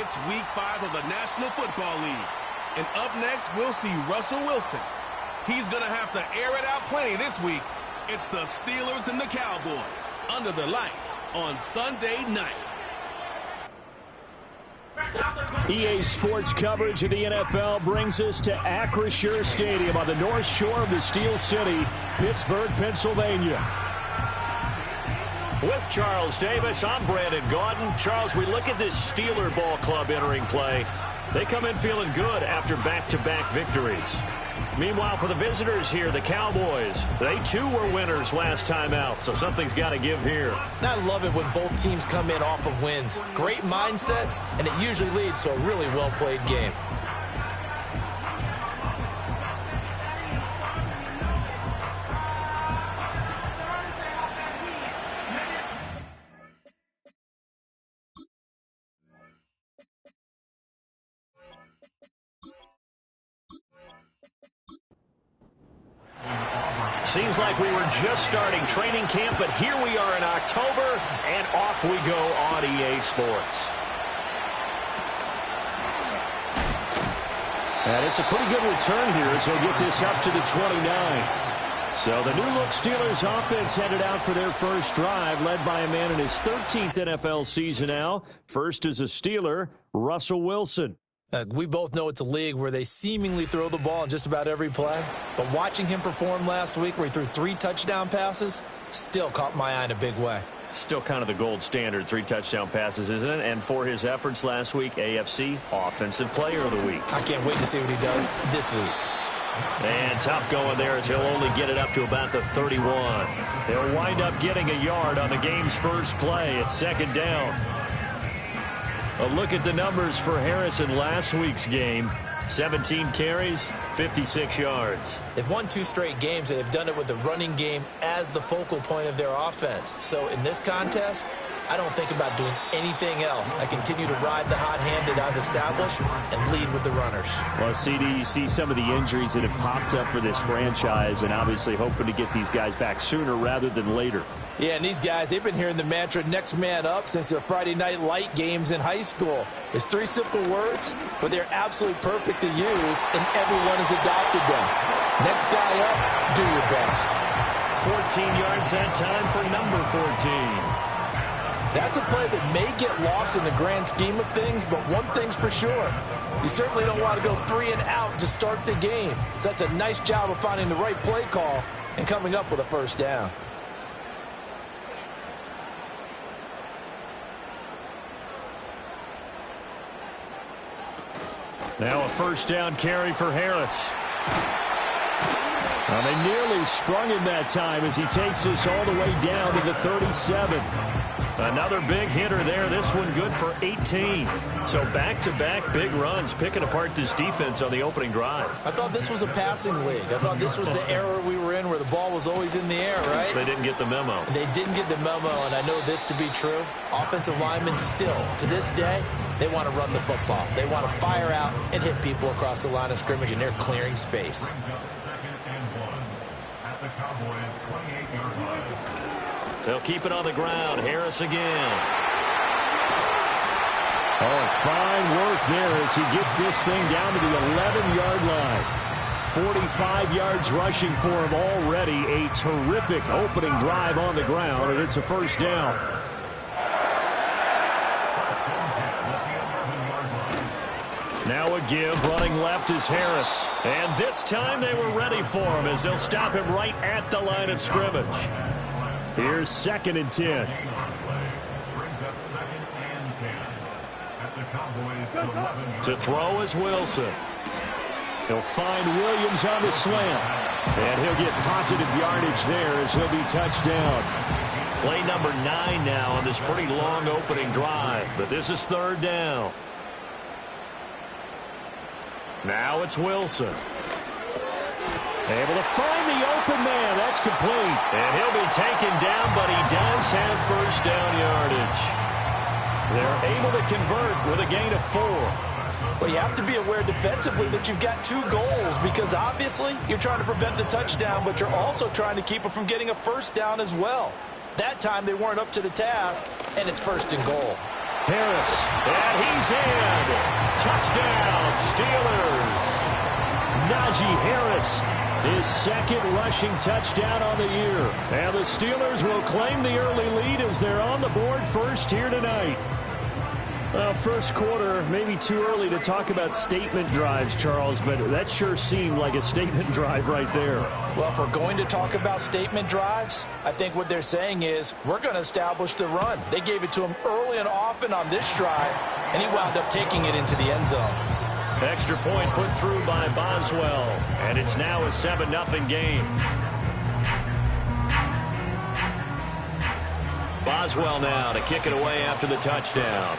It's Week 5 of the National Football League. And up next, we'll see Russell Wilson. He's going to have to air it out plenty this week. It's the Steelers and the Cowboys under the lights on Sunday night. EA Sports coverage of the NFL brings us to Acrisure Stadium on the north shore of the Steel City, Pittsburgh, Pennsylvania. With Charles Davis, I'm Brandon Gaudin. Charles, we look at this Steeler ball club entering play. They come in feeling good after back-to-back victories. Meanwhile, for the visitors here, the Cowboys, they too were winners last time out, so something's got to give here. I love it when both teams come in off of wins. Great mindsets, and it usually leads to a really well-played game. Seems like we were just starting training camp, but here we are in October, and off we go on EA Sports. And it's a pretty good return here as he'll get this up to the 29. So the new-look Steelers offense headed out for their first drive, led by a man in his 13th NFL season now. First as a Steeler, Russell Wilson. We both know it's a league where they seemingly throw the ball in just about every play. But watching him perform last week where he threw 3 touchdown passes still caught my eye in a big way. Still kind of the gold standard, 3 touchdown passes, isn't it? And for his efforts last week, AFC Offensive Player of the Week. I can't wait to see what he does this week. And tough going there as he'll only get it up to about the 31. He'll wind up getting a yard on the game's first play at second down. A look at the numbers for Harris in last week's game. 17 carries, 56 yards. They've won 2 straight games, and they've done it with the running game as the focal point of their offense. So in this contest, I don't think about doing anything else. I continue to ride the hot hand that I've established and lead with the runners. Well, CD, you see some of the injuries that have popped up for this franchise, and obviously hoping to get these guys back sooner rather than later. Yeah, and these guys, they've been hearing the mantra next man up since their Friday night light games in high school. It's 3 simple words, but they're absolutely perfect to use, and everyone has adopted them. Next guy up, do your best. 14 yards that time for number 14. That's a play that may get lost in the grand scheme of things, but one thing's for sure. You certainly don't want to go 3 and out to start the game. So that's a nice job of finding the right play call and coming up with a first down. Now a first down carry for Harris. Well, they nearly sprung him that time as he takes this all the way down to the 37. Another big hitter there. This one good for 18. So back-to-back big runs, picking apart this defense on the opening drive. I thought this was a passing league. I thought this was the era we were in where the ball was always in the air, right? They didn't get the memo. They didn't get the memo, and I know this to be true. Offensive linemen still, to this day, they want to run the football. They want to fire out and hit people across the line of scrimmage, and they're clearing space. They'll keep it on the ground. Harris again. Oh, fine work there as he gets this thing down to the 11-yard line. 45 yards rushing for him already. A terrific opening drive on the ground, and it's a first down. Now a give, running left is Harris. And this time they were ready for him as they'll stop him right at the line of scrimmage. Here's 2nd and 10. To throw is Wilson. He'll find Williams on the slant. And he'll get positive yardage there as he'll be touched down. Play number 9 now on this pretty long opening drive. But this is 3rd down. Now it's Wilson. Able to find the open man. That's complete. And he'll be taken down, but he does have first down yardage. They're able to convert with a gain of 4. Well, you have to be aware defensively that you've got 2 goals because obviously you're trying to prevent the touchdown, but you're also trying to keep it from getting a first down as well. That time they weren't up to the task, and it's 1st and goal. Harris, and he's in. Touchdown, Steelers. Najee Harris, his second rushing touchdown on the year. And the Steelers will claim the early lead as they're on the board first here tonight. Well, first quarter, maybe too early to talk about statement drives, Charles, but that sure seemed like a statement drive right there. Well, if we're going to talk about statement drives, I think what they're saying is we're going to establish the run. They gave it to him early and often on this drive, and he wound up taking it into the end zone. Extra point put through by Boswell, and it's now a 7-0 game. Boswell now to kick it away after the touchdown.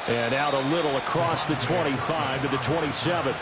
And out a little across the 25 to the 27.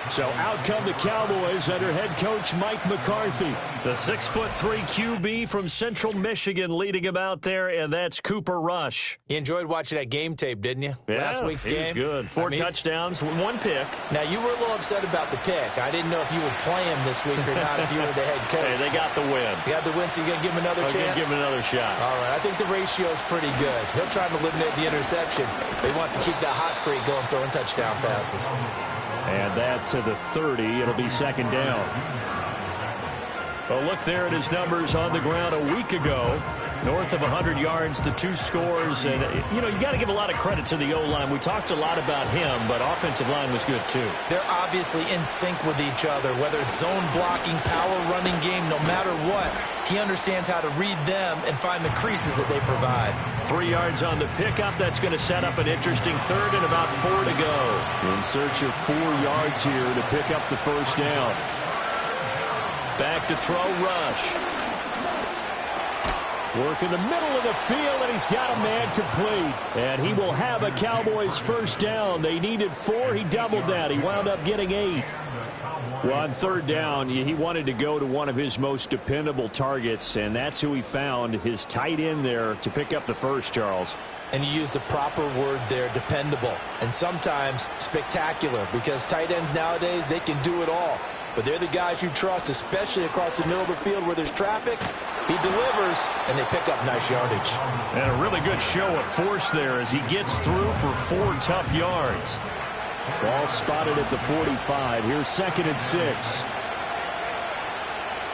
So out come the Cowboys under head coach Mike McCarthy. The 6'3" QB from Central Michigan leading him out there, and that's Cooper Rush. You enjoyed watching that game tape, didn't you? Yeah, Last week's game. Good. Four touchdowns, one pick. Now, you were a little upset about the pick. I didn't know if you would play him this week or not if you were the head coach. Hey, they got the win. You got the win, so you're going to give him another chance? Give him another shot. All right, I think the ratio is pretty good. He'll try to eliminate the interception, but he wants to keep that hot streak going, throwing touchdown passes. And that to the 30. It'll be second down. Well, look there at his numbers on the ground a week ago. North of 100 yards, the 2 scores. And, you got to give a lot of credit to the O-line. We talked a lot about him, but offensive line was good, too. They're obviously in sync with each other, whether it's zone blocking, power running game, no matter what. He understands how to read them and find the creases that they provide. 3 yards on the pickup. That's going to set up an interesting third and about 4 to go. In search of 4 yards here to pick up the first down. Back to throw, Rush. Work in the middle of the field, and he's got a man complete. And he will have a Cowboys first down. They needed 4. He doubled that. He wound up getting 8. Well, on third down, he wanted to go to one of his most dependable targets, and that's who he found, his tight end there, to pick up the first, Charles. And you use the proper word there, dependable, and sometimes spectacular, because tight ends nowadays, they can do it all. But they're the guys you trust, especially across the middle of the field where there's traffic. He delivers, and they pick up nice yardage. And a really good show of force there as he gets through for 4 tough yards. Ball spotted at the 45. Here's 2nd and 6.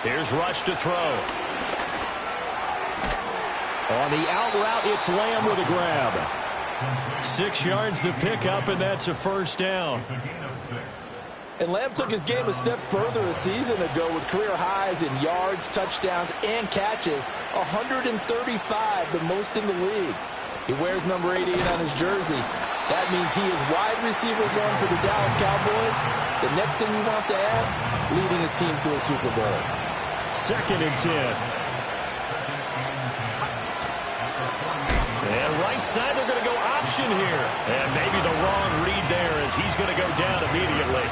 Here's Rush to throw. On the out route, it's Lamb with a grab. 6 yards the pickup, and that's a first down. And Lamb took his game a step further a season ago with career highs in yards, touchdowns, and catches. 135, the most in the league. He wears number 88 on his jersey. That means he is wide receiver 1 for the Dallas Cowboys. The next thing he wants to have, leading his team to a Super Bowl. 2nd and 10. And right side, they're going to go option here. And maybe the wrong read there as he's going to go down immediately.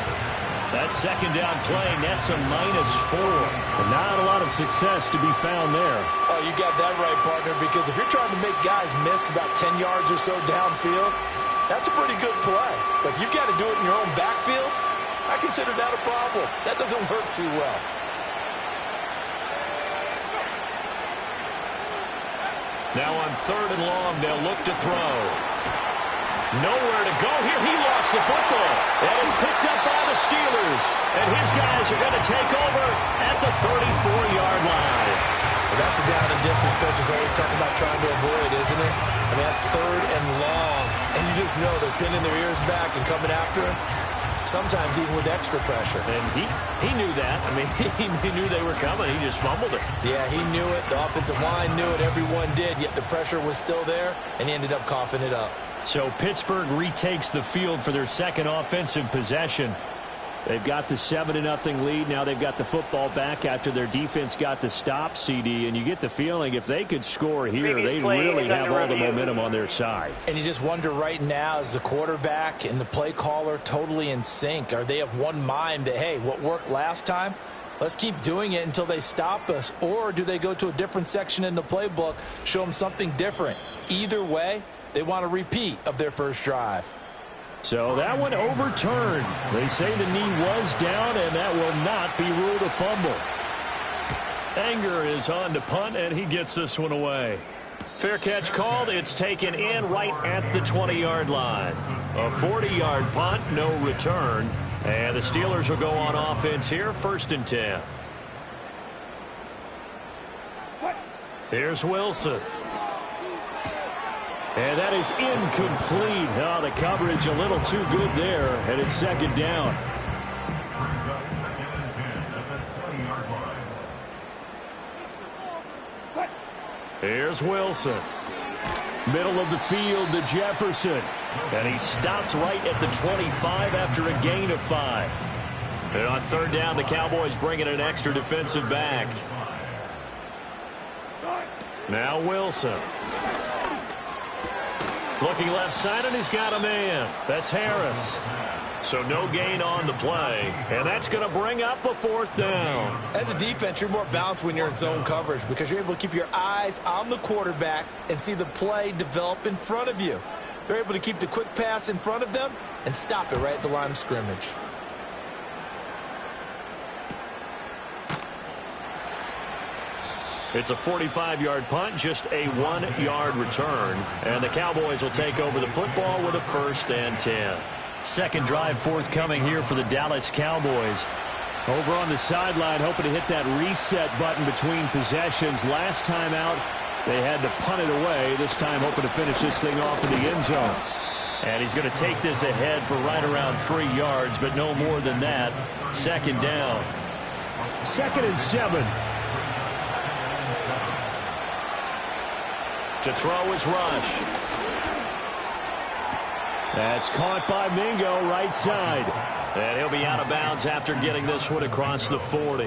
That second down play nets a -4. Not a lot of success to be found there. Oh, you got that right, partner, because if you're trying to make guys miss about 10 yards or so downfield, that's a pretty good play. But if you've got to do it in your own backfield, I consider that a problem. That doesn't work too well. Now on 3rd and long, they'll look to throw. Nowhere to go here. He lost the football. And it's picked up by the Steelers. And his guys are going to take over at the 34-yard line. Well, that's the down and distance coaches always talking about trying to avoid, isn't it? I mean, that's 3rd and long. And you just know they're pinning their ears back and coming after him. Sometimes even with extra pressure. And he knew that. I mean, he knew they were coming. He just fumbled it. Yeah, he knew it. The offensive line knew it. Everyone did. Yet the pressure was still there, and he ended up coughing it up. So Pittsburgh retakes the field for their second offensive possession. They've got the 7-0 lead. Now they've got the football back after their defense got the stop, CD. And you get the feeling if they could score here, they'd really have all the momentum on their side. And you just wonder right now, is the quarterback and the play caller totally in sync? Are they of one mind that, hey, what worked last time, let's keep doing it until they stop us? Or do they go to a different section in the playbook, show them something different? Either way, they want a repeat of their first drive. So that one overturned. They say the knee was down, and that will not be ruled a fumble. Anger is on to punt, and he gets this one away. Fair catch called. It's taken in right at the 20-yard line. A 40-yard punt, no return. And the Steelers will go on offense here, 1st and 10. Here's Wilson. And that is incomplete. Oh, the coverage a little too good there, and it's 2nd down. Here's Wilson. Middle of the field to Jefferson. And he stopped right at the 25 after a gain of 5. And on 3rd down, the Cowboys bringing an extra defensive back. Now Wilson. Looking left side, and he's got a man. That's Harris. So no gain on the play, and that's going to bring up a 4th down. As a defense, you're more balanced when you're in zone coverage because you're able to keep your eyes on the quarterback and see the play develop in front of you. They're able to keep the quick pass in front of them and stop it right at the line of scrimmage. It's a 45-yard punt, just a 1-yard return, and the Cowboys will take over the football with a 1st and 10. Second drive forthcoming here for the Dallas Cowboys. Over on the sideline, hoping to hit that reset button between possessions. Last time out, they had to punt it away. This time hoping to finish this thing off in the end zone. And he's going to take this ahead for right around 3 yards, but no more than that. 2nd down. 2nd and 7. To throw is Rush. That's caught by Mingo, right side. And he'll be out of bounds after getting this one across the 40.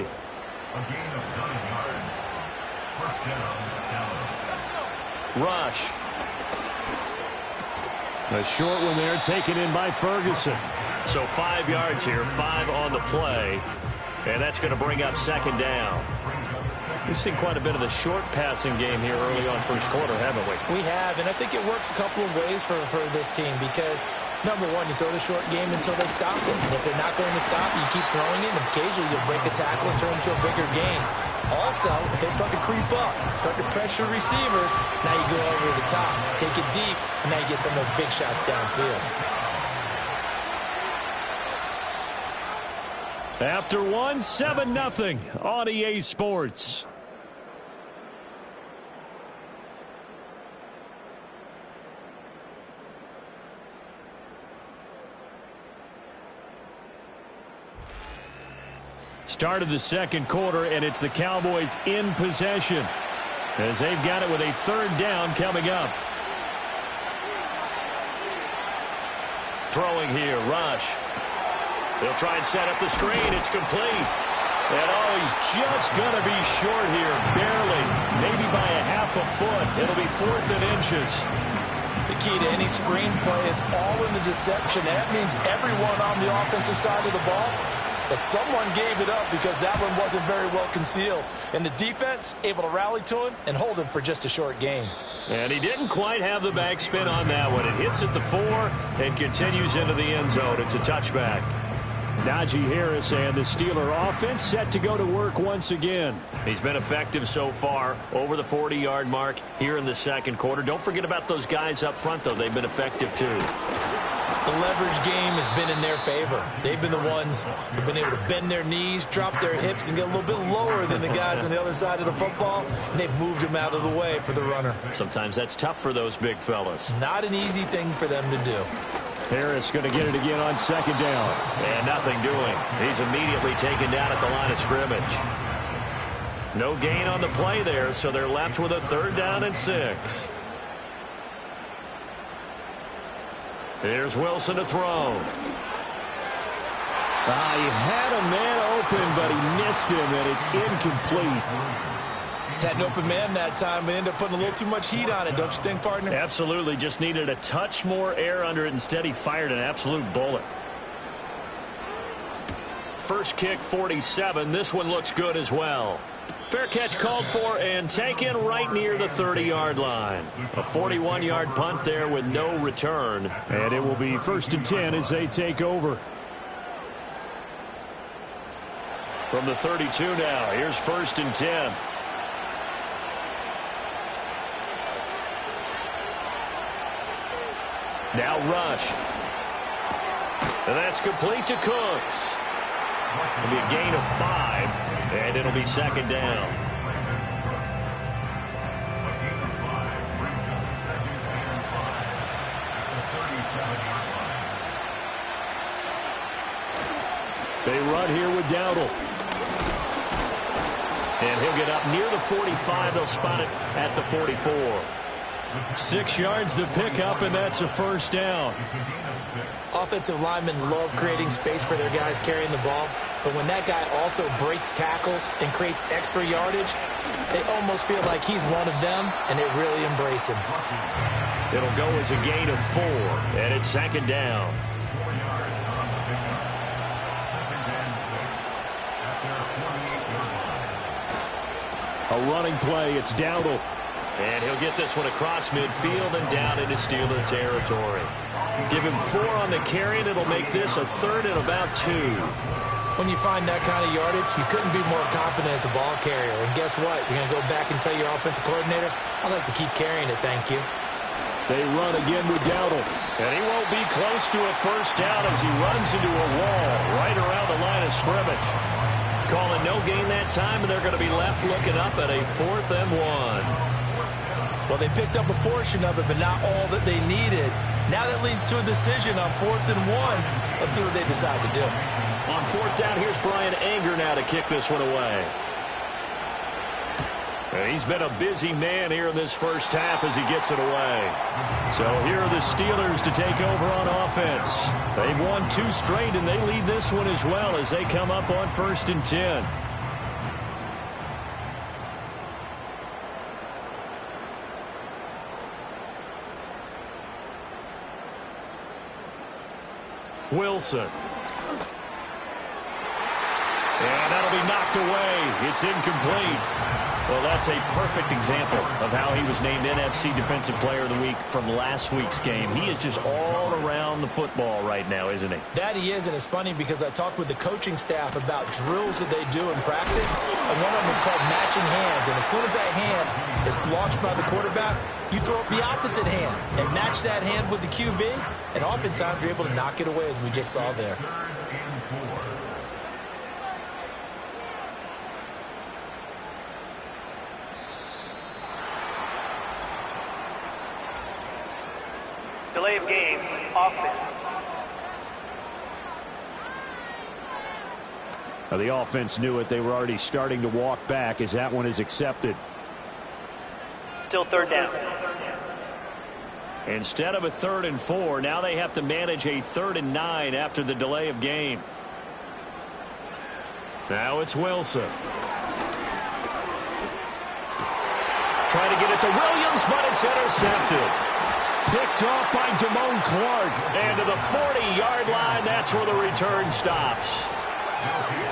Rush. A short one there, taken in by Ferguson. So 5 yards here, 5 on the play. And that's going to bring up 2nd down. We've seen quite a bit of the short passing game here early on 1st quarter, haven't we? We have, and I think it works a couple of ways for this team because, number one, you throw the short game until they stop it. And if they're not going to stop, you keep throwing it, and occasionally you'll break a tackle and turn into a bigger game. Also, if they start to creep up, start to pressure receivers, now you go over the top, take it deep, and now you get some of those big shots downfield. After 7-0 on EA Sports. Start of the 2nd quarter, and it's the Cowboys in possession as they've got it with a 3rd down coming up. Throwing here, Rush. They'll try and set up the screen. It's complete. And he's just going to be short here, barely, maybe by a half a foot. It'll be 4th and inches. The key to any screen play is all in the deception. That means everyone on the offensive side of the ball. But someone gave it up because that one wasn't very well concealed. And the defense able to rally to him and hold him for just a short gain. And he didn't quite have the backspin on that one. It hits at the 4 and continues into the end zone. It's a touchback. Najee Harris and the Steeler offense set to go to work once again. He's been effective so far over the 40-yard mark here in the 2nd quarter. Don't forget about those guys up front, though. They've been effective, too. The leverage game has been in their favor. They've been the ones who've been able to bend their knees, drop their hips, and get a little bit lower than the guys on the other side of the football, and they've moved them out of the way for the runner. Sometimes that's tough for those big fellas. Not an easy thing for them to do. Harris going to get it again on 2nd down. And nothing doing. He's immediately taken down at the line of scrimmage. No gain on the play there, so they're left with a 3rd down and 6. Here's Wilson to throw. He had a man open, but he missed him, and it's incomplete. Had an open man that time, but ended up putting a little too much heat on it, don't you think, partner? Absolutely. Just needed a touch more air under it. Instead, he fired an absolute bullet. First kick, 47. This one looks good as well. Fair catch called for and taken right near the 30-yard line. A 41-yard punt there with no return. And it will be 1st and 10 as they take over. From the 32 now, here's 1st and 10. Now rush. And that's complete to Cooks. It'll be a gain of 5, and it'll be 2nd down. They run here with Dowdle. And he'll get up near the 45. They'll spot it at the 44. 6 yards to pick up, and that's a 1st down. Offensive linemen love creating space for their guys carrying the ball, but when that guy also breaks tackles and creates extra yardage, they almost feel like he's one of them, and they really embrace him. It'll go as a gain of 4, and it's 2nd down. A running play, it's Dowdle. And he'll get this one across midfield and down into Steeler territory. Give him 4 on the carry, and it'll make this a 3rd and about 2. When you find that kind of yardage, you couldn't be more confident as a ball carrier. And guess what? You're going to go back and tell your offensive coordinator, I'd like to keep carrying it, thank you. They run again with Dowdle. And he won't be close to a 1st down as he runs into a wall right around the line of scrimmage. Calling no gain that time, and they're going to be left looking up at a 4th and 1. Well, they picked up a portion of it, but not all that they needed. Now that leads to a decision on 4th and 1. Let's see what they decide to do. On 4th down, here's Brian Anger now to kick this one away. And he's been a busy man here in this first half as he gets it away. So here are the Steelers to take over on offense. They've won 2 straight, and they lead this one as well as they come up on 1st and 10. Wilson. And that'll be knocked away. It's incomplete. Well, that's a perfect example of how he was named NFC Defensive Player of the Week from last week's game. He is just all around the football right now, isn't he? That he is, and it's funny because I talked with the coaching staff about drills that they do in practice, and one of them is called matching hands. And as soon as that hand is launched by the quarterback, you throw up the opposite hand and match that hand with the QB, and oftentimes you're able to knock it away, as we just saw there. Delay of game, offense. Now the offense knew it. They were already starting to walk back as that one is accepted. Still 3rd down. Instead of a 3rd and 4, now they have to manage a 3rd and 9 after the delay of game. Now it's Wilson. Trying to get it to Williams, but it's intercepted. Picked off by Damone Clark. And to the 40-yard line, that's where the return stops.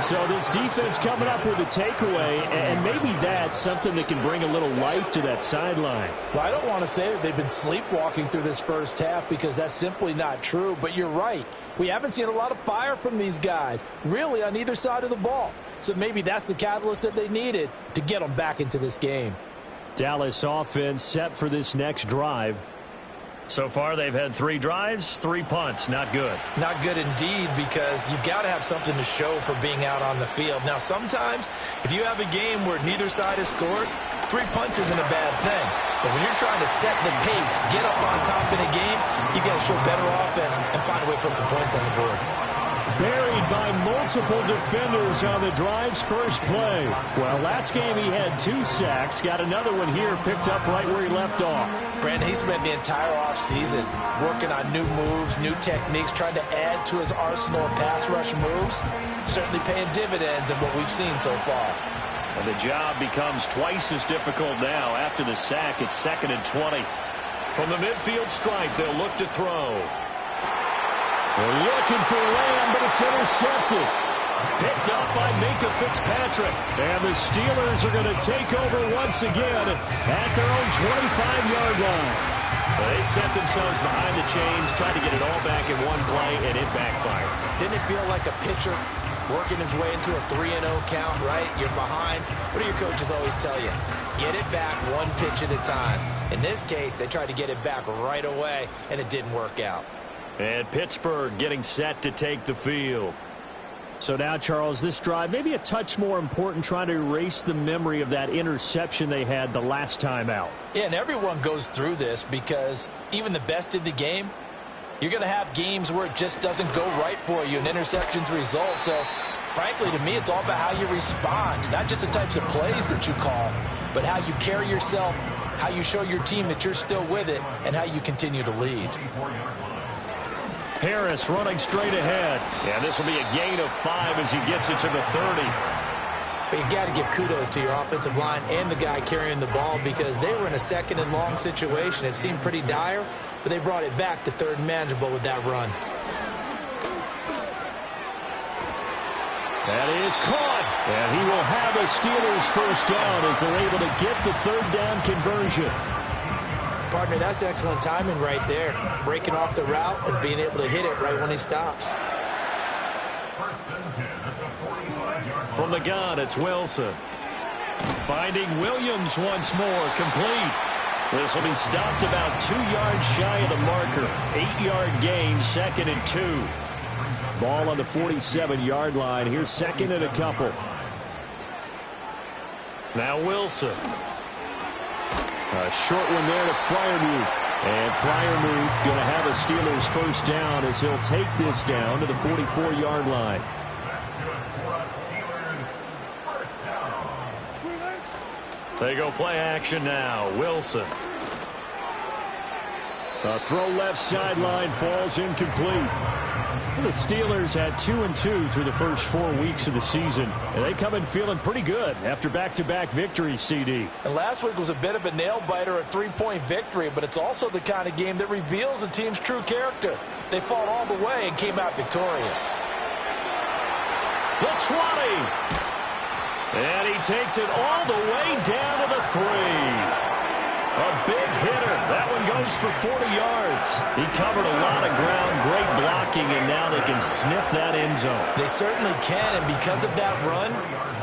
So this defense coming up with a takeaway, and maybe that's something that can bring a little life to that sideline. Well, I don't want to say that they've been sleepwalking through this first half because that's simply not true, but you're right. We haven't seen a lot of fire from these guys, really, on either side of the ball. So maybe that's the catalyst that they needed to get them back into this game. Dallas offense set for this next drive. So far, they've had 3 drives, 3 punts. Not good. Not good indeed, because you've got to have something to show for being out on the field. Now, sometimes, if you have a game where neither side has scored, 3 punts isn't a bad thing. But when you're trying to set the pace, get up on top in a game, you've got to show better offense and find a way to put some points on the board. Buried by multiple defenders on the drive's first play. Well, last game he had 2 sacks. Got another one here picked up right where he left off. Brandon, he spent the entire offseason working on new moves, new techniques, trying to add to his arsenal of pass rush moves. Certainly paying dividends in what we've seen so far. And the job becomes twice as difficult now. After the sack, it's 2nd and 20. From the midfield stripe, they'll look to throw. They're looking for Lamb, but it's intercepted. Picked up by Minka Fitzpatrick. And the Steelers are going to take over once again at their own 25-yard line. They set themselves behind the chains, tried to get it all back in one play, and it backfired. Didn't it feel like a pitcher working his way into a 3-0 count, right? You're behind. What do your coaches always tell you? Get it back one pitch at a time. In this case, they tried to get it back right away, and it didn't work out. And Pittsburgh getting set to take the field. So now, Charles, this drive maybe a touch more important, trying to erase the memory of that interception they had the last time out. Yeah, and everyone goes through this because even the best in the game, you're going to have games where it just doesn't go right for you, and interceptions result. So, frankly, to me, it's all about how you respond, not just the types of plays that you call, but how you carry yourself, how you show your team that you're still with it, and how you continue to lead. Harris running straight ahead. And this will be a gain of 5 as he gets it to the 30. But you got to give kudos to your offensive line and the guy carrying the ball because they were in a second and long situation. It seemed pretty dire, but they brought it back to third and manageable with that run. That is caught. And he will have a Steelers first down as they're able to get the third down conversion. Partner, that's excellent timing right there. Breaking off the route and being able to hit it right when he stops. From the gun, it's Wilson. Finding Williams once more, complete. This will be stopped about 2 yards shy of the marker. 8-yard gain, 2nd and 2. Ball on the 47-yard line. Here's 2nd and a couple. Now Wilson. A short one there to Freiermuth. And Freiermuth going to have a Steelers first down as he'll take this down to the 44-yard line. They go play action now. Wilson. A throw left sideline falls incomplete. The Steelers had 2-2 through the first 4 weeks of the season, and they come in feeling pretty good after back-to-back victories, CD. And last week was a bit of a nail-biter, a 3-point victory, but it's also the kind of game that reveals a team's true character. They fought all the way and came out victorious. The 20. And he takes it all the way down to the 3. A big hitter. That one goes for 40 yards. He covered a lot of ground. Great blocking, and now they can sniff that end zone. They certainly can, and because of that run,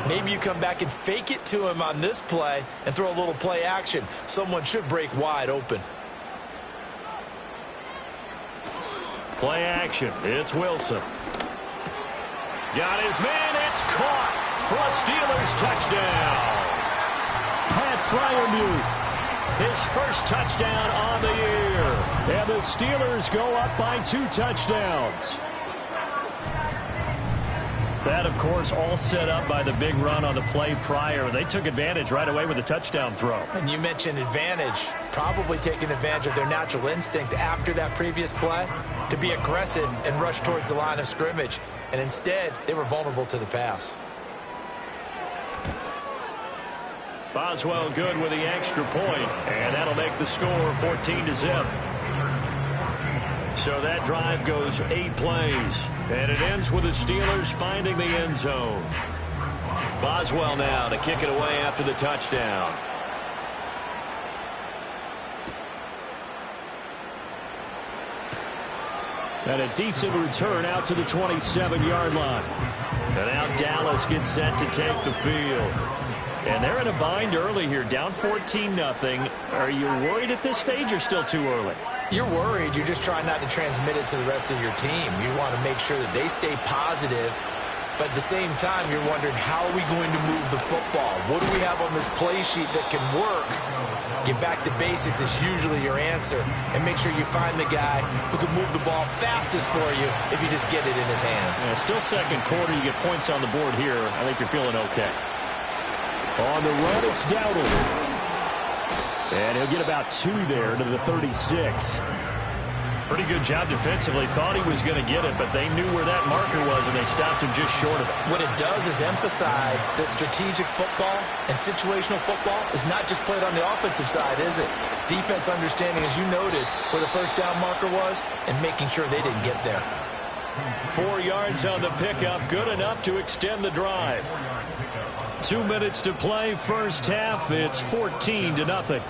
maybe you come back and fake it to him on this play and throw a little play action. Someone should break wide open. Play action. It's Wilson. Got his man. It's caught for a Steelers touchdown. Pat Freiermuth. His first touchdown on the year. And the Steelers go up by 2 touchdowns. That, of course, all set up by the big run on the play prior. They took advantage right away with a touchdown throw. And you mentioned advantage, probably taking advantage of their natural instinct after that previous play to be aggressive and rush towards the line of scrimmage. And instead, they were vulnerable to the pass. Boswell good with the extra point, and that'll make the score 14-0. So that drive goes 8 plays, and it ends with the Steelers finding the end zone. Boswell now to kick it away after the touchdown. And a decent return out to the 27-yard line. And now Dallas gets set to take the field. And they're in a bind early here, down 14-0. Are you worried at this stage or still too early? You're worried. You're just trying not to transmit it to the rest of your team. You want to make sure that they stay positive. But at the same time, you're wondering, how are we going to move the football? What do we have on this play sheet that can work? Get back to basics is usually your answer. And make sure you find the guy who can move the ball fastest for you if you just get it in his hands. Yeah, still second quarter. You get points on the board here. I think you're feeling okay. On the run, it's Dowdle. And he'll get about 2 there to the 36. Pretty good job defensively. Thought he was going to get it, but they knew where that marker was, and they stopped him just short of it. What it does is emphasize that strategic football and situational football is not just played on the offensive side, is it? Defense understanding, as you noted, where the first down marker was and making sure they didn't get there. 4 yards on the pickup, good enough to extend the drive. 2 minutes to play, first half. It's 14-0.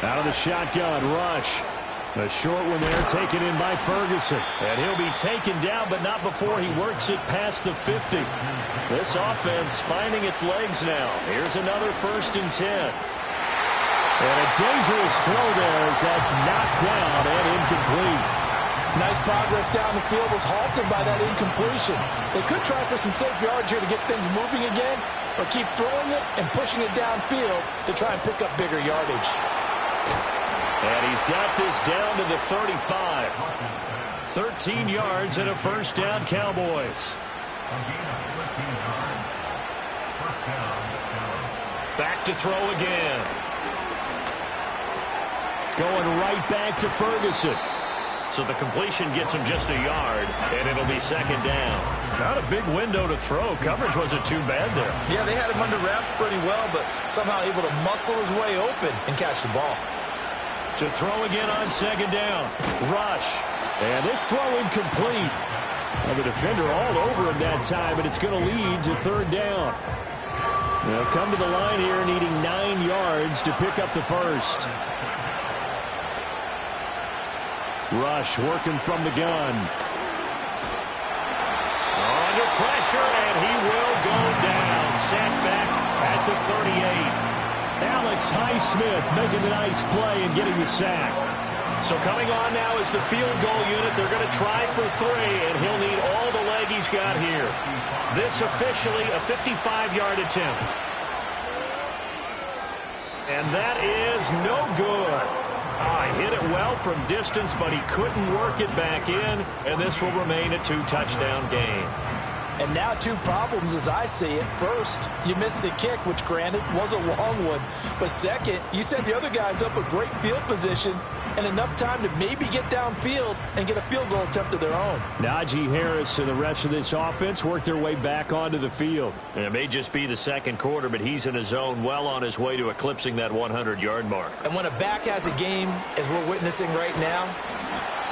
Out of the shotgun, Rush. A short one there, taken in by Ferguson. And he'll be taken down, but not before he works it past the 50. This offense finding its legs now. Here's another 1st and 10. And a dangerous throw there as that's knocked down and incomplete. Nice progress down the field, was halted by that incompletion. They could try for some safe yards here to get things moving again, or keep throwing it and pushing it downfield to try and pick up bigger yardage. And he's got this down to the 35. 13 yards and a 1st down, Cowboys. Back to throw again. Going right back to Ferguson. So the completion gets him just a yard, and it'll be 2nd down. Not a big window to throw. Coverage wasn't too bad there. Yeah, they had him under wraps pretty well, but somehow able to muscle his way open and catch the ball. To throw again on 2nd down. Rush. And this throw incomplete. And the defender all over him that time, but it's going to lead to 3rd down. They'll come to the line here needing 9 yards to pick up the 1st. Rush working from the gun. Under pressure, and he will go down. Sacked back at the 38. Alex Highsmith making a nice play and getting the sack. So coming on now is the field goal unit. They're going to try for 3, and he'll need all the leg he's got here. This officially a 55-yard attempt. And that is no good. Hit it well from distance, but he couldn't work it back in, and this will remain a 2-touchdown game. And now 2 problems as I see it. First, you missed the kick, which granted was a long one. But second, you set the other guys up a great field position and enough time to maybe get downfield and get a field goal attempt of their own. Najee Harris and the rest of this offense work their way back onto the field. And it may just be the 2nd quarter, but he's in his zone, well on his way to eclipsing that 100-yard mark. And when a back has a game, as we're witnessing right now,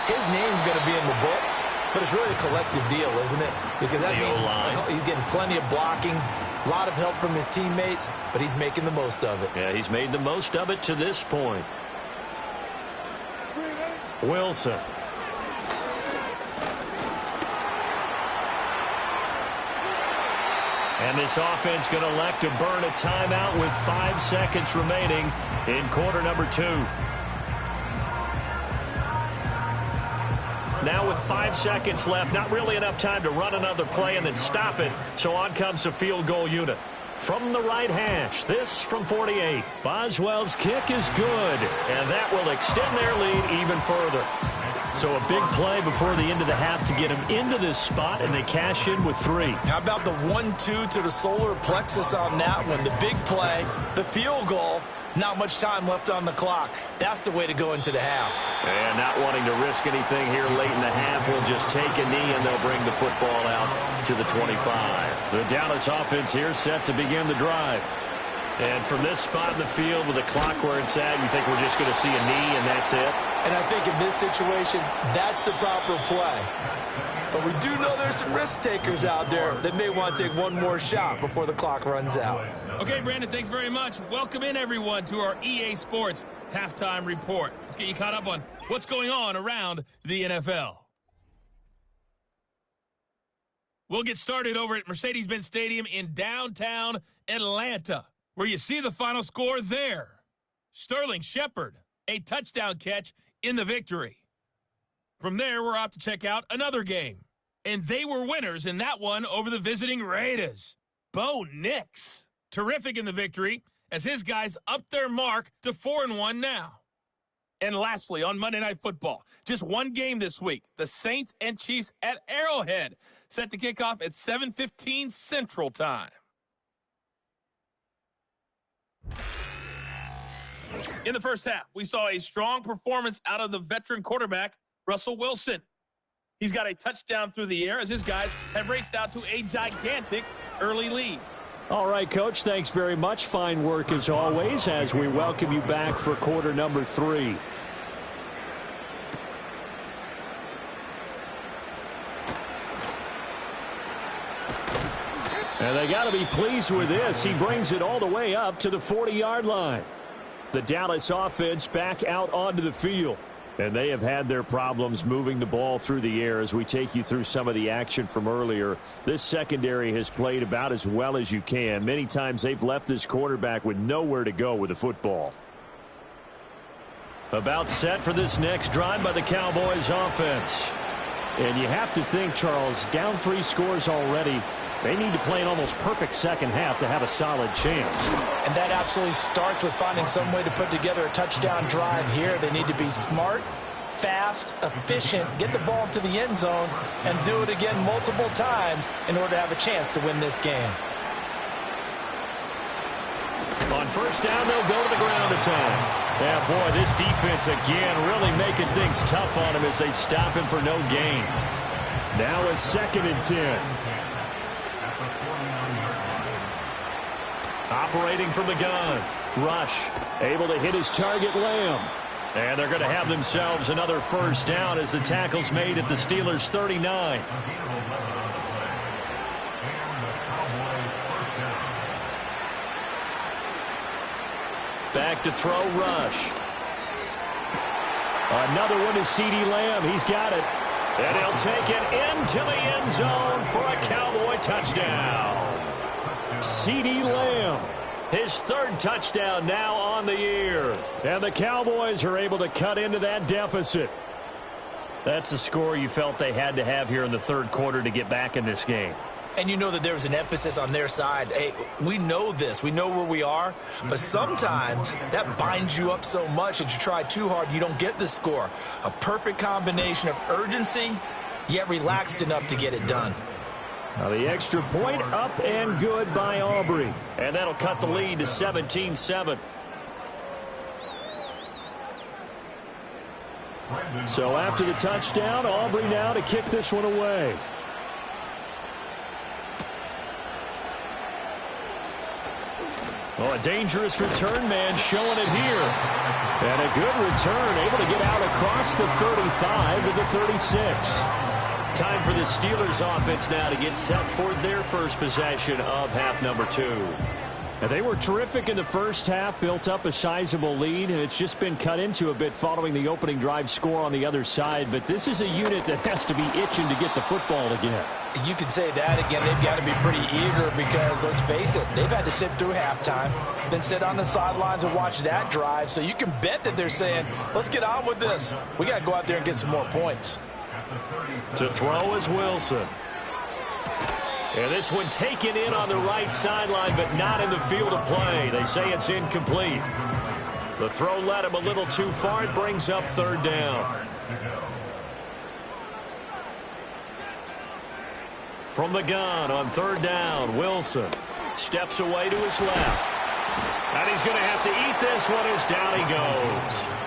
his name's going to be in the books. But it's really a collective deal, isn't it? Because that means he's getting plenty of blocking, a lot of help from his teammates, but he's making the most of it. Yeah, he's made the most of it to this point. Wilson. And this offense going to elect to burn a timeout with 5 seconds remaining in quarter number 2. Now with 5 seconds left, not really enough time to run another play and then stop it. So on comes the field goal unit. From the right hash, this from 48. Boswell's kick is good, and that will extend their lead even further. So a big play before the end of the half to get them into this spot, and they cash in with 3. How about the 1-2 to the solar plexus on that one? The big play, the field goal. Not much time left on the clock. That's the way to go into the half. And not wanting to risk anything here late in the half, he'll just take a knee and they'll bring the football out to the 25. The Dallas offense here set to begin the drive. And from this spot in the field with the clock where it's at, you think we're just going to see a knee and that's it? And I think in this situation, that's the proper play. But we do know there's some risk takers out there that may want to take one more shot before the clock runs out. Okay, Brandon, thanks very much. Welcome in, everyone, to our EA Sports Halftime Report. Let's get you caught up on what's going on around the NFL. We'll get started over at Mercedes-Benz Stadium in downtown Atlanta, where you see the final score there. Sterling Shepard, a touchdown catch in the victory. From there, we're off to check out another game. And they were winners in that one over the visiting Raiders. Bo Nix, terrific in the victory, as his guys upped their mark to 4-1 now. And lastly, on Monday Night Football, just one game this week, the Saints and Chiefs at Arrowhead, set to kick off at 7:15 Central Time. In the first half, we saw a strong performance out of the veteran quarterback, Russell Wilson. He's got a touchdown through the air as his guys have raced out to a gigantic early lead. All right, Coach, thanks very much. Fine work as always as we welcome you back for quarter number 3. And they got to be pleased with this. He brings it all the way up to the 40-yard line. The Dallas offense back out onto the field. And they have had their problems moving the ball through the air as we take you through some of the action from earlier. This secondary has played about as well as you can. Many times they've left this quarterback with nowhere to go with the football. About set for this next drive by the Cowboys offense. And you have to think, Charles, down 3 scores already. They need to play an almost perfect second half to have a solid chance. And that absolutely starts with finding some way to put together a touchdown drive here. They need to be smart, fast, efficient, get the ball to the end zone, and do it again multiple times in order to have a chance to win this game. On first down, they'll go to the ground attack. Yeah, boy, this defense again really making things tough on him as they stop him for no gain. Now a 2nd and 10. Operating from the gun. Rush. Able to hit his target, Lamb. And they're going to have themselves another first down as the tackle's made at the Steelers' 39. Back to throw, Rush. Another one is CeeDee Lamb. He's got it. And he'll take it into the end zone for a Cowboy touchdown. CeeDee Lamb, his 3rd touchdown now on the year. And the Cowboys are able to cut into that deficit. That's a score you felt they had to have here in the 3rd quarter to get back in this game. And you know that there was an emphasis on their side. Hey, we know this. We know where we are. But sometimes that binds you up so much that you try too hard, you don't get the score. A perfect combination of urgency, yet relaxed enough to get it done. Now the extra point up and good by Aubrey. And that'll cut the lead to 17-7. So after the touchdown, Aubrey now to kick this one away. Oh, a dangerous return man showing it here. And a good return, able to get out across the 35 to the 36. Time for the Steelers offense now to get set for their first possession of half number 2. And they were terrific in the first half, built up a sizable lead, and it's just been cut into a bit following the opening drive score on the other side. But this is a unit that has to be itching to get the football again. You could say that again. They've got to be pretty eager because, let's face it, they've had to sit through halftime, then sit on the sidelines and watch that drive. So you can bet that they're saying, let's get on with this. We got to go out there and get some more points. To throw is Wilson. And this one taken in on the right sideline, but not in the field of play. They say it's incomplete. The throw led him a little too far. It brings up 3rd down. From the gun on 3rd down, Wilson steps away to his left. And he's going to have to eat this one as down he goes.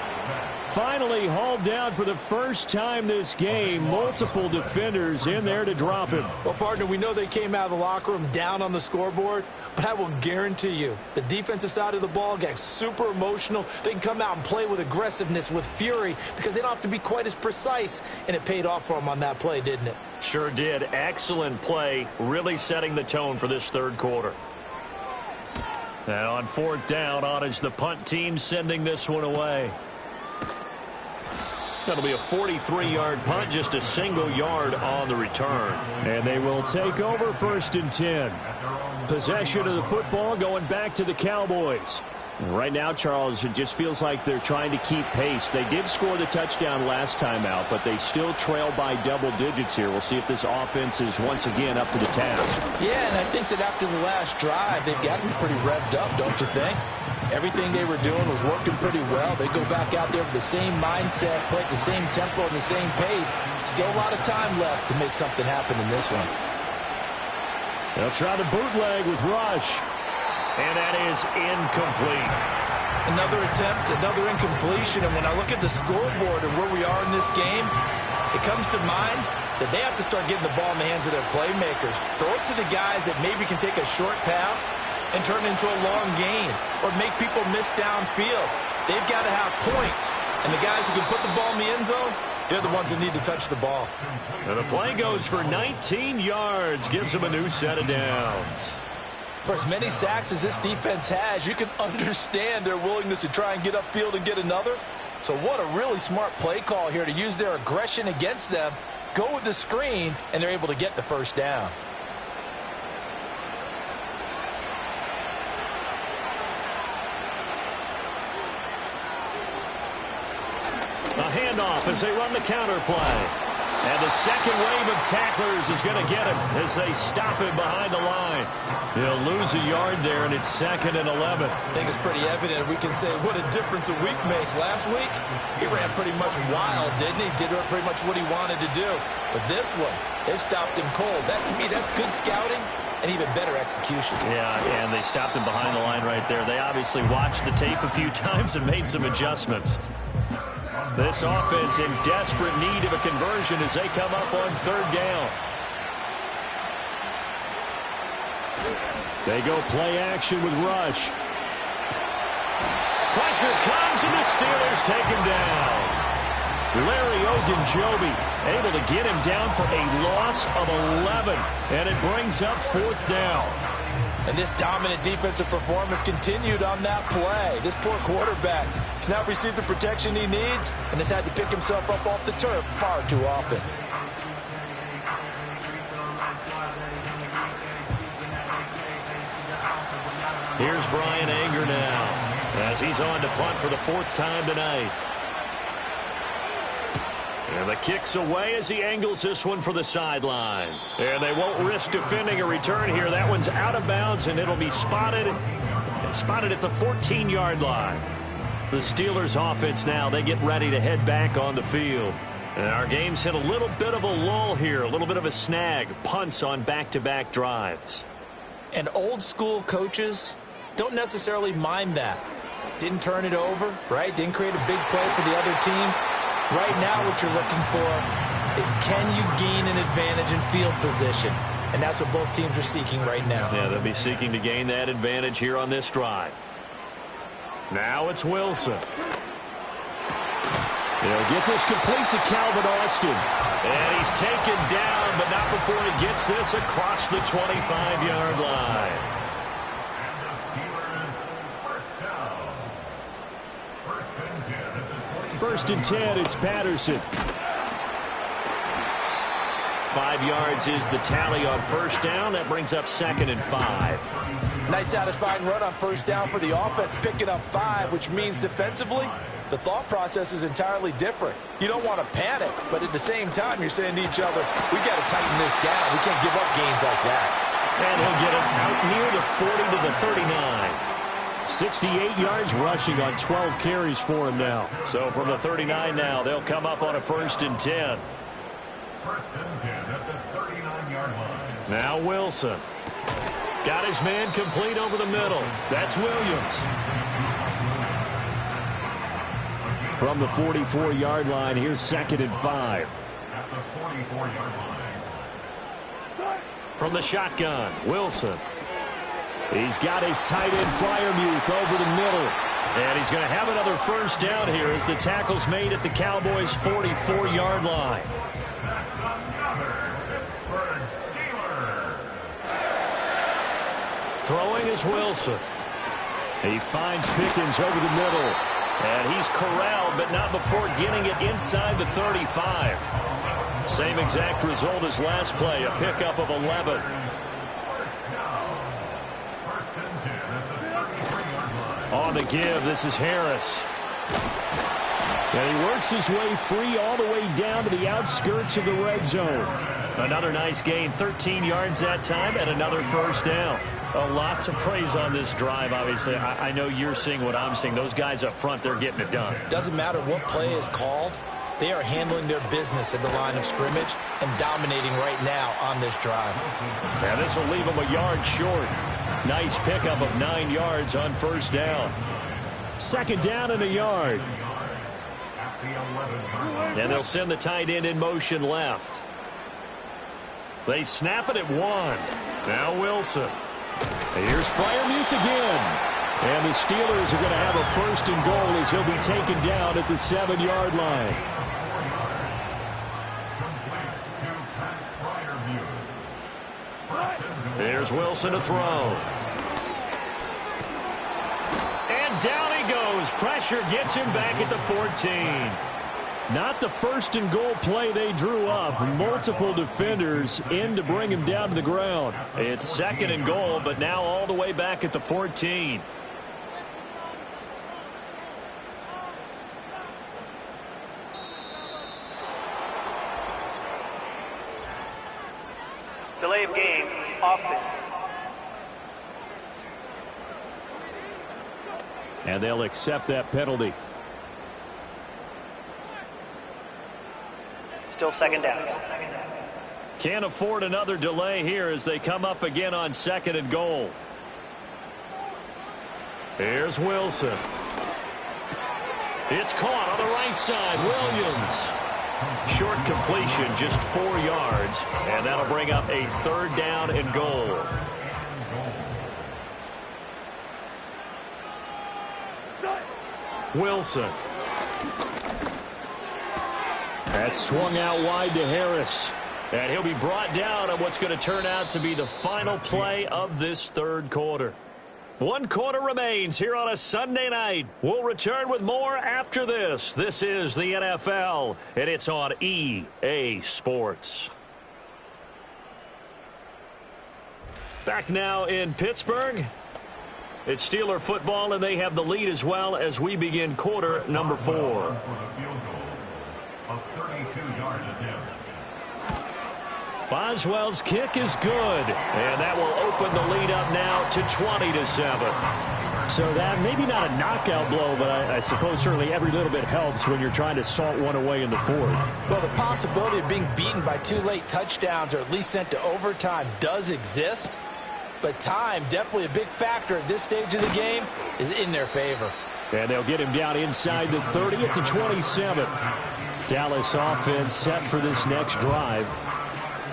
Finally hauled down for the first time this game. Multiple defenders in there to drop him. Well, partner, we know they came out of the locker room down on the scoreboard, but I will guarantee you the defensive side of the ball got super emotional. They can come out and play with aggressiveness, with fury, because they don't have to be quite as precise, and it paid off for them on that play, didn't it? Sure did. Excellent play, really setting the tone for this 3rd quarter. And on 4th down, on is the punt team sending this one away. That'll be a 43-yard punt, just a single yard on the return. And they will take over 1st and 10. Possession of the football going back to the Cowboys. Right now, Charles, it just feels like they're trying to keep pace. They did score the touchdown last time out, but they still trail by double digits here. We'll see if this offense is once again up to the task. Yeah, and I think that after the last drive, they've got to be pretty revved up, don't you think? Everything they were doing was working pretty well. They go back out there with the same mindset, play at the same tempo and the same pace. Still a lot of time left to make something happen in this one. They'll try to bootleg with Rush. And that is incomplete. Another attempt, another incompletion. And when I look at the scoreboard and where we are in this game, it comes to mind that they have to start getting the ball in the hands of their playmakers. Throw it to the guys that maybe can take a short pass and turn it into a long gain or make people miss downfield. They've got to have points. And the guys who can put the ball in the end zone, they're the ones that need to touch the ball. And the play goes for 19 yards, gives them a new set of downs. For as many sacks as this defense has, you can understand their willingness to try and get upfield and get another. So what a really smart play call here to use their aggression against them, go with the screen, and they're able to get the first down. A handoff as they run the counter play. And the second wave of tacklers is going to get him as they stop him behind the line. He'll lose a yard there, and it's 2nd and 11. I think it's pretty evident. We can say what a difference a week makes. Last week, he ran pretty much wild, didn't he? Did pretty much what he wanted to do. But this one, they stopped him cold. That, to me, that's good scouting and even better execution. Yeah, and they stopped him behind the line right there. They obviously watched the tape a few times and made some adjustments. This offense in desperate need of a conversion as they come up on 3rd down. They go play action with rush. Pressure comes, and the Steelers take him down. Larry Ogunjobi able to get him down for a loss of 11, and it brings up 4th down. And this dominant defensive performance continued on that play. This poor quarterback has now received the protection he needs and has had to pick himself up off the turf far too often. Here's Brian Anger now as he's on to punt for the 4th time tonight. And the kick's away as he angles this one for the sideline. And they won't risk defending a return here. That one's out of bounds, and it'll be spotted at the 14-yard line. The Steelers offense now, they get ready to head back on the field. And our game's hit a little bit of a lull here, a little bit of a snag. Punts on back-to-back drives. And old-school coaches don't necessarily mind that. Didn't turn it over, right? Didn't create a big play for the other team. Right now what you're looking for is can you gain an advantage in field position? And that's what both teams are seeking right now. Yeah, they'll be seeking to gain that advantage here on this drive. Now it's Wilson. He'll get this complete to Calvin Austin. And he's taken down, but not before he gets this across the 25-yard line. First and 10, it's Patterson. 5 yards is the tally on first down. That brings up 2nd and 5. Nice satisfying run on first down for the offense, picking up 5, which means defensively, the thought process is entirely different. You don't want to panic, but at the same time, you're saying to each other, we got to tighten this down. We can't give up gains like that. And he'll get it out near the 40 to the 39. 68 yards rushing on 12 carries for him now. So from the 39 now, they'll come up on a 1st and 10. First and 10 at the 39-yard line. Now Wilson. Got his man complete over the middle. That's Williams. From the 44-yard line, here's 2nd and 5. At the 44-yard line. From the shotgun, Wilson. He's got his tight end Freiermuth over the middle. And he's going to have another first down here as the tackle's made at the Cowboys' 44-yard line. That's another Pittsburgh Steeler. Throwing is Wilson. He finds Pickens over the middle. And he's corralled, but not before getting it inside the 35. Same exact result as last play, a pickup of 11. On the give, this is Harris. And he works his way free all the way down to the outskirts of the red zone. Another nice gain, 13 yards that time, and another first down. A lot to praise on this drive, obviously. I know you're seeing what I'm seeing. Those guys up front, they're getting it done. Doesn't matter what play is called. They are handling their business at the line of scrimmage and dominating right now on this drive. And this will leave them a yard short. Nice pickup of 9 yards on first down. 2nd down and a yard. And they'll send the tight end in motion left. They snap it at 1. Now Wilson. Here's Freiermuth again. And the Steelers are going to have a 1st and goal as he'll be taken down at the 7-yard line. Here's Wilson to throw. And down he goes. Pressure gets him back at the 14. Not the first and goal play they drew up. Multiple defenders in to bring him down to the ground. It's second and goal, but now all the way back at the 14. Delay of game, offense. And they'll accept that penalty. Still second down. Can't afford another delay here as they come up again on second and goal. Here's Wilson. It's caught on the right side. Williams. Short completion, just 4 yards. And that'll bring up a third down and goal. Wilson. That swung out wide to Harris. And he'll be brought down on what's going to turn out to be the final play of this third quarter. 1 quarter remains here on a Sunday night. We'll return with more after this. This is the NFL, and it's on EA Sports. Back now in Pittsburgh. It's Steeler football, and they have the lead as well as we begin quarter number 4. Boswell's kick is good, and that will open the lead up now to 20-7. So that maybe not a knockout blow, but I suppose certainly every little bit helps when you're trying to salt one away in the fourth. Well, the possibility of being beaten by 2 late touchdowns or at least sent to overtime does exist, but time, definitely a big factor at this stage of the game, is in their favor. And they'll get him down inside the 30 at the 27. Dallas offense set for this next drive.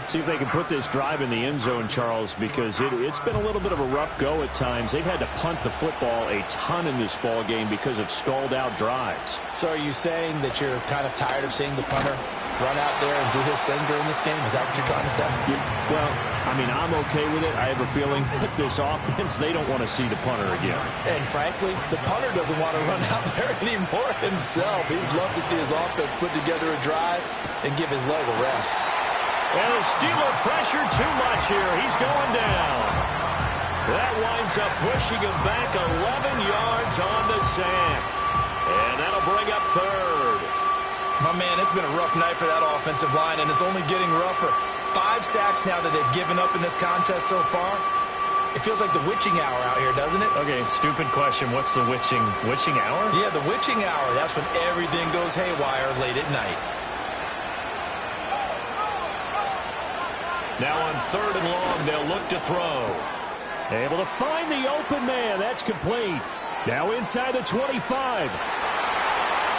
See if they can put this drive in the end zone, Charles, because it's been a little bit of a rough go at times. They've had to punt the football a ton in this ball game because of stalled-out drives. So are you saying that you're kind of tired of seeing the punter run out there and do his thing during this game? Is that what you're trying to say? Yeah, well, I mean, I'm okay with it. I have a feeling that this offense, they don't want to see the punter again. And frankly, the punter doesn't want to run out there anymore himself. He'd love to see his offense put together a drive and give his leg a rest. And the Steeler pressure too much here. He's going down. That winds up pushing him back 11 yards on the sack. And that'll bring up third. My man, it's been a rough night for that offensive line, and it's only getting rougher. 5 sacks now that they've given up in this contest so far. It feels like the witching hour out here, doesn't it? Okay, stupid question. What's the witching hour? Yeah, the witching hour. That's when everything goes haywire late at night. Now on third and long, they'll look to throw. Able to find the open man. That's complete. Now inside the 25.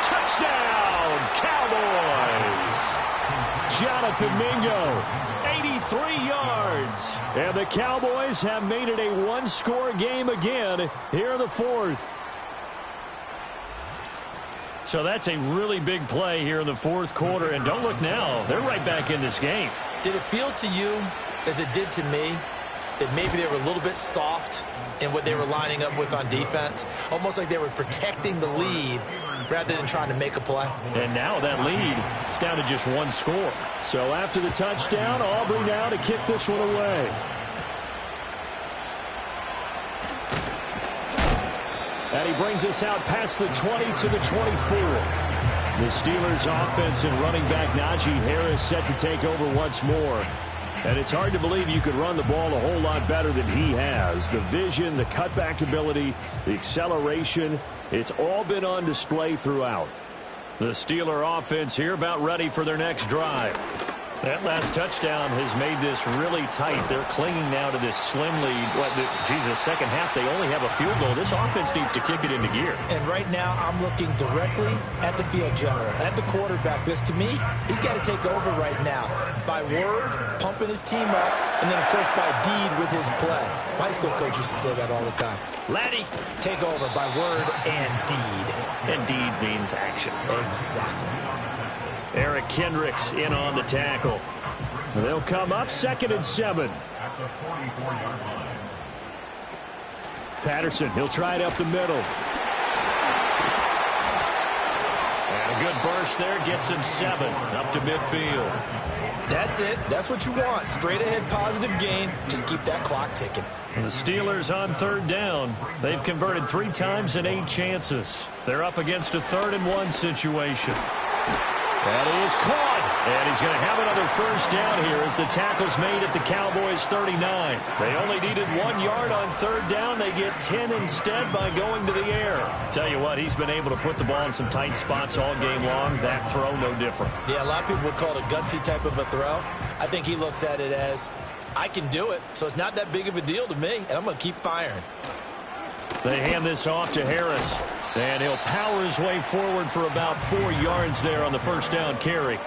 Touchdown, Cowboys! Jonathan Mingo, 83 yards. And the Cowboys have made it a one-score game again here in the fourth. So that's a really big play here in the fourth quarter. And don't look now. They're right back in this game. Did it feel to you, as it did to me, that maybe they were a little bit soft in what they were lining up with on defense? Almost like they were protecting the lead rather than trying to make a play. And now that lead is down to just 1 score. So after the touchdown, Aubrey now to kick this one away. And he brings us out past the 20 to the 24. The Steelers offense and running back Najee Harris set to take over once more. And it's hard to believe you could run the ball a whole lot better than he has. The vision, the cutback ability, the acceleration, it's all been on display throughout. The Steeler offense here about ready for their next drive. That last touchdown has made this really tight. They're clinging now to this slim lead. Second half, they only have a field goal. This offense needs to kick it into gear. And right now, I'm looking directly at the field general, at the quarterback. Because to me, he's got to take over right now. By word, pumping his team up, and then, of course, by deed with his play. My high school coach used to say that all the time. Laddie, take over by word and deed. And deed means action. Exactly. Eric Kendricks in on the tackle. They'll come up 2nd and 7. Patterson, he'll try it up the middle. And a good burst there gets him 7 up to midfield. That's it. That's what you want. Straight ahead positive gain. Just keep that clock ticking. The Steelers on 3rd down. They've converted 3 times in 8 chances. They're up against a 3rd and 1 situation. That is caught. And he's going to have another first down here as the tackle's made at the Cowboys 39. They only needed 1 yard on 3rd down. They get 10 instead by going to the air. Tell you what, he's been able to put the ball in some tight spots all game long. That throw, no different. Yeah, a lot of people would call it a gutsy type of a throw. I think he looks at it as, I can do it, so it's not that big of a deal to me, and I'm going to keep firing. They hand this off to Harris. And he'll power his way forward for about 4 yards there on the first down carry.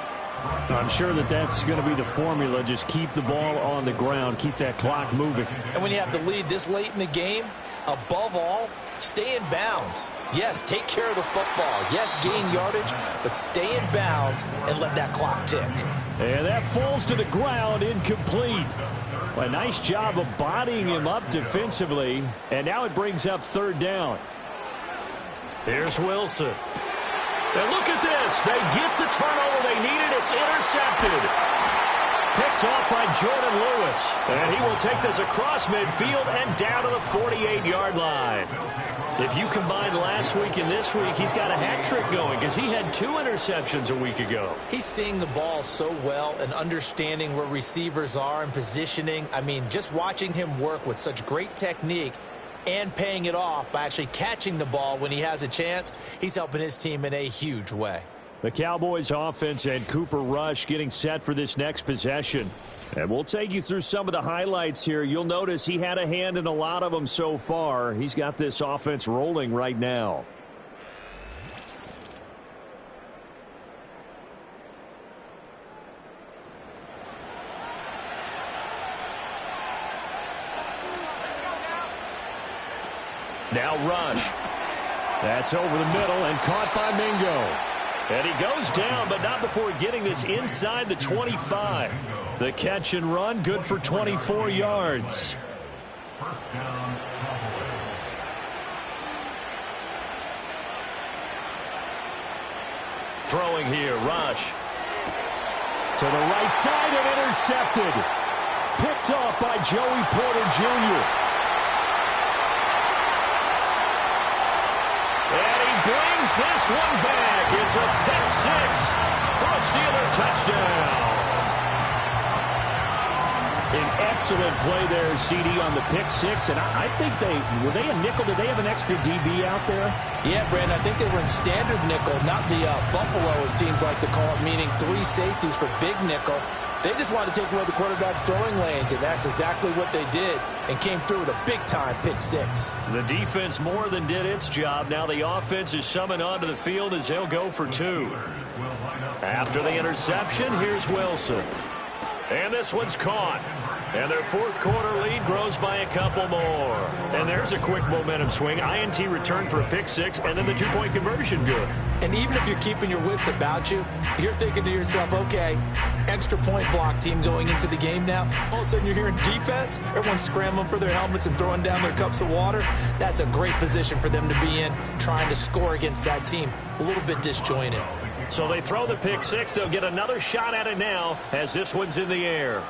I'm sure that's going to be the formula. Just keep the ball on the ground. Keep that clock moving. And when you have the lead this late in the game, above all, stay in bounds. Yes, take care of the football. Yes, gain yardage, but stay in bounds and let that clock tick. And that falls to the ground, incomplete. Well, a nice job of bodying him up defensively. And now it brings up 3rd down. Here's Wilson. And look at this. They get the turnover they needed. It's intercepted. Picked off by Jordan Lewis. And he will take this across midfield and down to the 48-yard line. If you combine last week and this week, he's got a hat trick going because he had 2 interceptions a week ago. He's seeing the ball so well and understanding where receivers are and positioning. I mean, just watching him work with such great technique and paying it off by actually catching the ball when he has a chance, he's helping his team in a huge way. The Cowboys offense and Cooper Rush getting set for this next possession. And we'll take you through some of the highlights here. You'll notice he had a hand in a lot of them so far. He's got this offense rolling right now. Now Rush. That's over the middle and caught by Mingo. And he goes down, but not before getting this inside the 25. The catch and run, good for 24 yards. First down, Cowboys. Throwing here, Rush. To the right side and intercepted. Picked off by Joey Porter Jr. Brings this one back. It's a pick 6 for a Steeler touchdown. An excellent play there, CD, on the pick 6. And I think were they a nickel? Did they have an extra DB out there? Yeah, Brandon, I think they were in standard nickel, not the Buffalo, as teams like to call it, meaning 3 safeties for big nickel. They just wanted to take away the quarterback's throwing lanes, and that's exactly what they did, and came through with a big-time pick 6. The defense more than did its job. Now the offense is summoned onto the field as they'll go for 2. After the interception, here's Wilson. And this one's caught. And their 4th quarter lead grows by a couple more. And there's a quick momentum swing. INT return for a pick 6, and then the 2-point conversion good. And even if you're keeping your wits about you, you're thinking to yourself, okay, extra point block team going into the game now. All of a sudden you're hearing defense, everyone's scrambling for their helmets and throwing down their cups of water. That's a great position for them to be in, trying to score against that team. A little bit disjointed. So they throw the pick 6. They'll get another shot at it now as this one's in the air.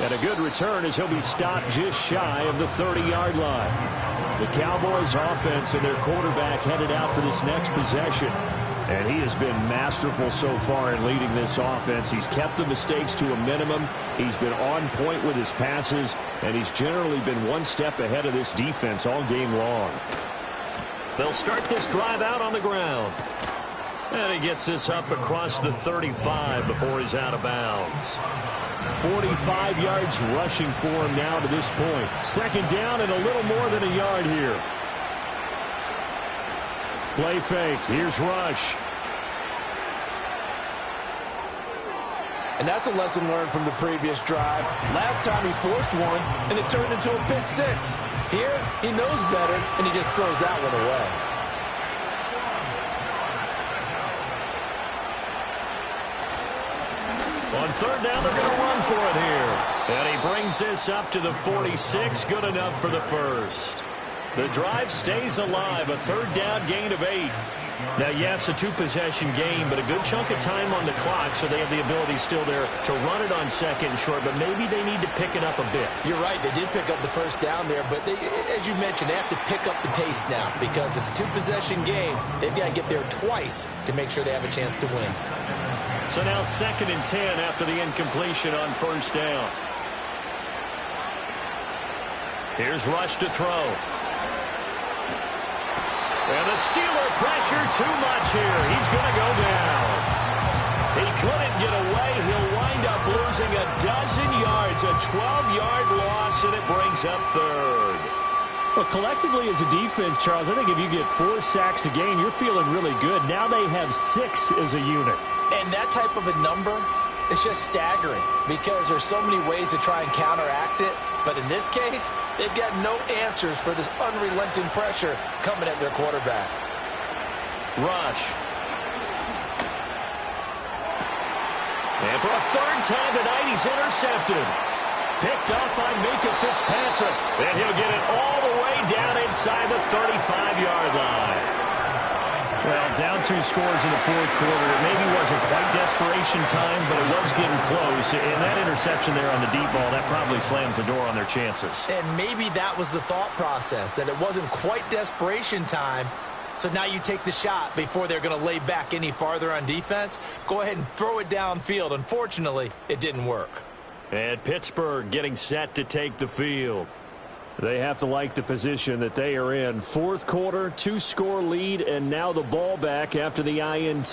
And a good return as he'll be stopped just shy of the 30-yard line. The Cowboys offense and their quarterback headed out for this next possession. And he has been masterful so far in leading this offense. He's kept the mistakes to a minimum. He's been on point with his passes. And he's generally been one step ahead of this defense all game long. They'll start this drive out on the ground. And he gets this up across the 35 before he's out of bounds. 45 yards rushing for him now to this point. 2nd down and a little more than a yard here. Play fake. Here's Rush. And that's a lesson learned from the previous drive. Last time he forced one, and it turned into a pick 6. Here, he knows better, and he just throws that one away. On 3rd down, they're going to run for it here. And he brings brings this up to the 46. Good enough for the first. The drive stays alive. A third down gain of 8. Now, yes, a two-possession game, but a good chunk of time on the clock, so they have the ability still there to run it on second and short, but maybe they need to pick it up a bit. You're right. They did pick up the first down there, but as you mentioned, they have to pick up the pace now because it's a two-possession game. They've got to get there twice to make sure they have a chance to win. So now 2nd and 10 after the incompletion on first down. Here's Rush to throw. And the Steeler pressure too much here. He's going to go down. He couldn't get away. He'll wind up losing a dozen yards, a 12-yard loss, and it brings up third. Well, collectively as a defense, Charles, I think if you get 4 sacks a game, you're feeling really good. Now they have 6 as a unit. And that type of a number is just staggering because there's so many ways to try and counteract it. But in this case, they've got no answers for this unrelenting pressure coming at their quarterback. Rush. And for a third time tonight, he's intercepted. Picked up by Minka Fitzpatrick. And he'll get it all the way down inside the 35-yard line. Well, down 2 scores in the fourth quarter. It maybe wasn't quite desperation time, but it was getting close. And that interception there on the deep ball, that probably slams the door on their chances. And maybe that was the thought process, that it wasn't quite desperation time. So now you take the shot before they're going to lay back any farther on defense. Go ahead and throw it downfield. Unfortunately, it didn't work. And Pittsburgh getting set to take the field. They have to like the position that they are in. Fourth quarter, 2-score lead, and now the ball back after the INT.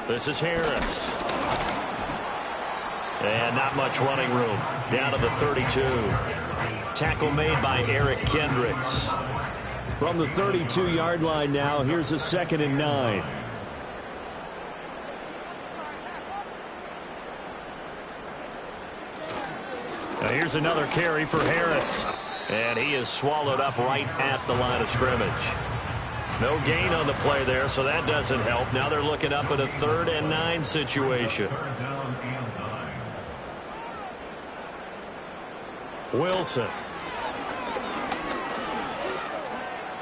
This is Harris. And not much running room. Down to the 32. Tackle made by Eric Kendricks. From the 32-yard line now, here's a 2nd and 9. Now here's another carry for Harris. And he is swallowed up right at the line of scrimmage. No gain on the play there, so that doesn't help. Now they're looking up at a 3rd and 9 situation. Wilson.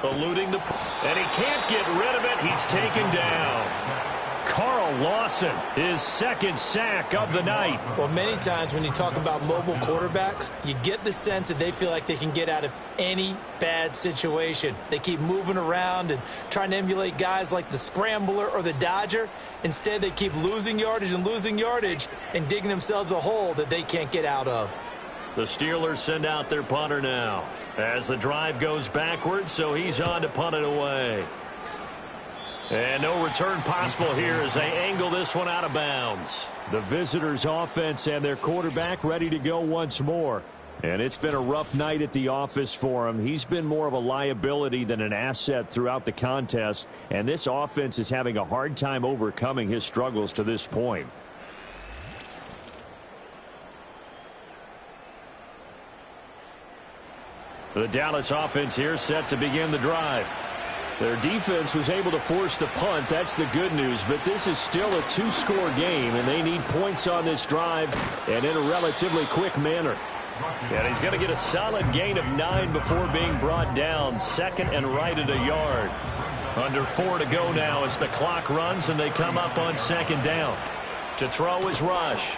Eluding and he can't get rid of it. He's taken down. Carl Lawson, his 2nd sack of the night. Well, many times when you talk about mobile quarterbacks, you get the sense that they feel like they can get out of any bad situation. They keep moving around and trying to emulate guys like the Scrambler or the Dodger. Instead, they keep losing yardage and digging themselves a hole that they can't get out of. The Steelers send out their punter now as the drive goes backwards, so he's on to punt it away. And no return possible here as they angle this one out of bounds. The visitors' offense and their quarterback ready to go once more. And it's been a rough night at the office for him. He's been more of a liability than an asset throughout the contest. And this offense is having a hard time overcoming his struggles to this point. The Dallas offense here set to begin the drive. Their defense was able to force the punt. That's the good news. But this is still a 2-score game, and they need points on this drive and in a relatively quick manner. And he's going to get a solid gain of 9 before being brought down. 2nd and right at a yard. Under 4 to go now as the clock runs, and they come up on 2nd down. To throw is Rush.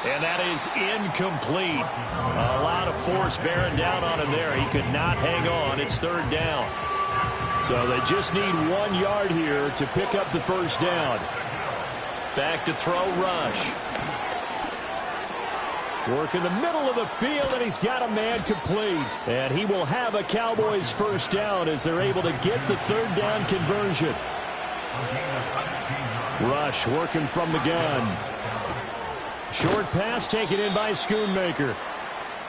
And that is incomplete. A lot of force bearing down on him there. He could not hang on. It's 3rd down. So they just need 1 yard here to pick up the first down. Back to throw Rush. Work in the middle of the field, and he's got a man complete. And he will have a Cowboys first down as they're able to get the 3rd down conversion. Rush working from the gun. Short pass taken in by Schoonmaker.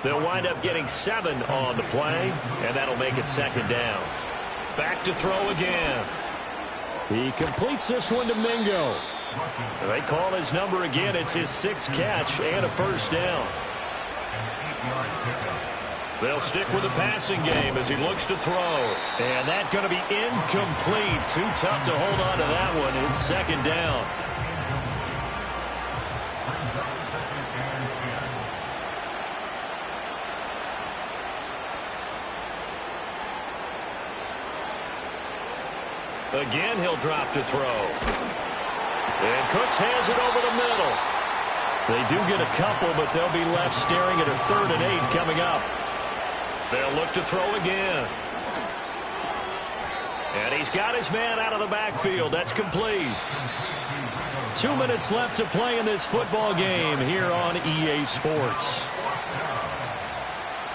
They'll wind up getting 7 on the play, and that'll make it 2nd down. Back to throw again. He completes this one to Mingo. They call his number again. It's his 6th catch and a first down. They'll stick with the passing game as he looks to throw. And that's going to be incomplete. Too tough to hold on to that one. It's 2nd down. Again, he'll drop to throw. And Cooks hands it over the middle. They do get a couple, but they'll be left staring at a 3rd and 8 coming up. They'll look to throw again. And he's got his man out of the backfield. That's complete. 2 minutes left to play in this football game here on EA Sports.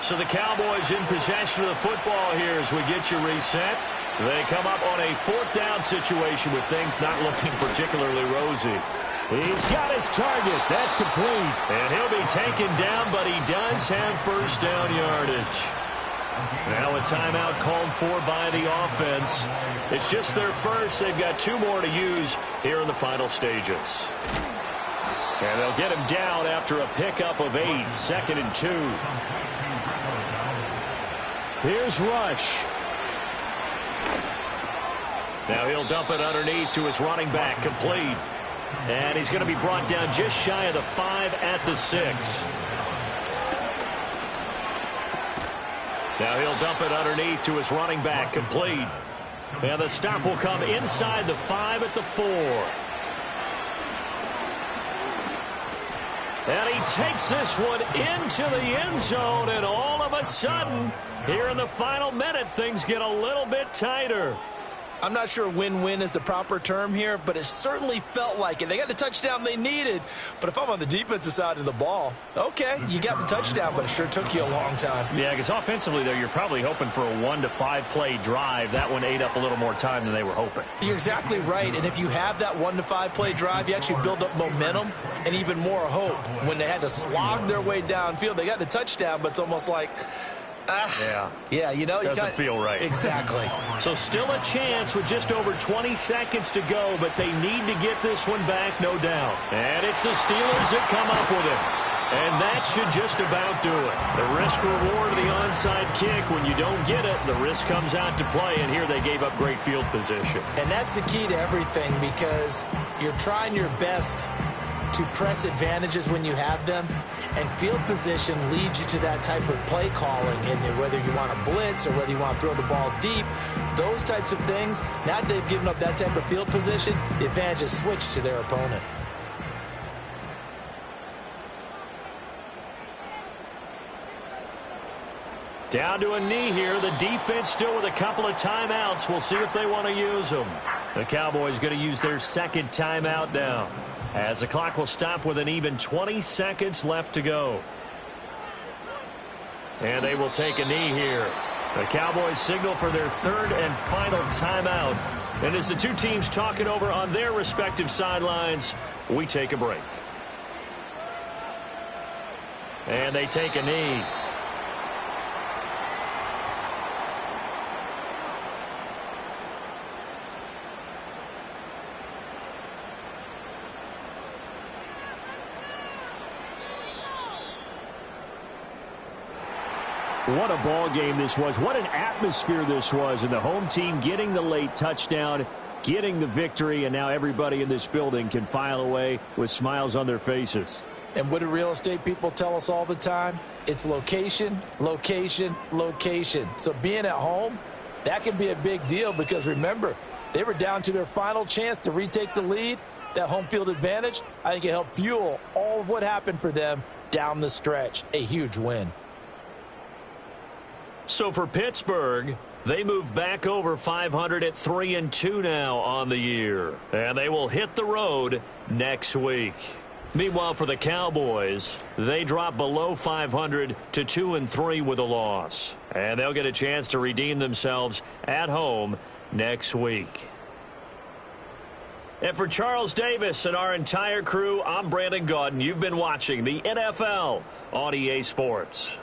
So the Cowboys in possession of the football here as we get you reset. They come up on a 4th down situation with things not looking particularly rosy. He's got his target. That's complete. And he'll be taken down, but he does have first down yardage. Now a timeout called for by the offense. It's just their first. They've got 2 more to use here in the final stages. And they'll get him down after a pickup of 8, 2nd and 2. Here's Rush. Now he'll dump it underneath to his running back, complete. And he's going to be brought down just shy of the 5 at the 6. Now he'll dump it underneath to his running back, complete. And the stop will come inside the 5 at the 4. And he takes this one into the end zone, and all of a sudden, here in the final minute, things get a little bit tighter. I'm not sure win-win is the proper term here, but it certainly felt like it. They got the touchdown they needed, but if I'm on the defensive side of the ball, okay, you got the touchdown, but it sure took you a long time. Yeah, because offensively, though, you're probably hoping for a 1 to 5 play drive. That one ate up a little more time than they were hoping. You're exactly right, and if you have that 1 to 5 play drive, you actually build up momentum and even more hope. When they had to slog their way downfield, they got the touchdown, but it's almost like... Yeah, you know. Doesn't feel right. Exactly. So still a chance with just over 20 seconds to go, but they need to get this one back, no doubt. And it's the Steelers that come up with it. And that should just about do it. The risk-reward of the onside kick, when you don't get it, the risk comes out to play, and here they gave up great field position. And that's the key to everything, because you're trying your best to press advantages when you have them, and field position leads you to that type of play calling. And whether you want to blitz or whether you want to throw the ball deep, those types of things, now that they've given up that type of field position, the advantage is switched to their opponent. Down to a knee here. The defense still with a couple of timeouts. We'll see if they want to use them. The Cowboys going to use their 2nd timeout now, as the clock will stop with an even 20 seconds left to go. And they will take a knee here. The Cowboys signal for their 3rd and final timeout. And as the 2 teams talk it over on their respective sidelines, we take a break. And they take a knee. What a ball game this was. What an atmosphere this was. And the home team getting the late touchdown, getting the victory, and now everybody in this building can file away with smiles on their faces. And what do real estate people tell us all the time? It's location, location, location. So being at home, that can be a big deal, because remember, they were down to their final chance to retake the lead. That home field advantage, I think it helped fuel all of what happened for them down the stretch. A huge win. So for Pittsburgh, they move back over 500 at 3-2 now on the year. And they will hit the road next week. Meanwhile, for the Cowboys, they drop below 500 to 2-3 with a loss. And they'll get a chance to redeem themselves at home next week. And for Charles Davis and our entire crew, I'm Brandon Gaudin. You've been watching the NFL on EA Sports.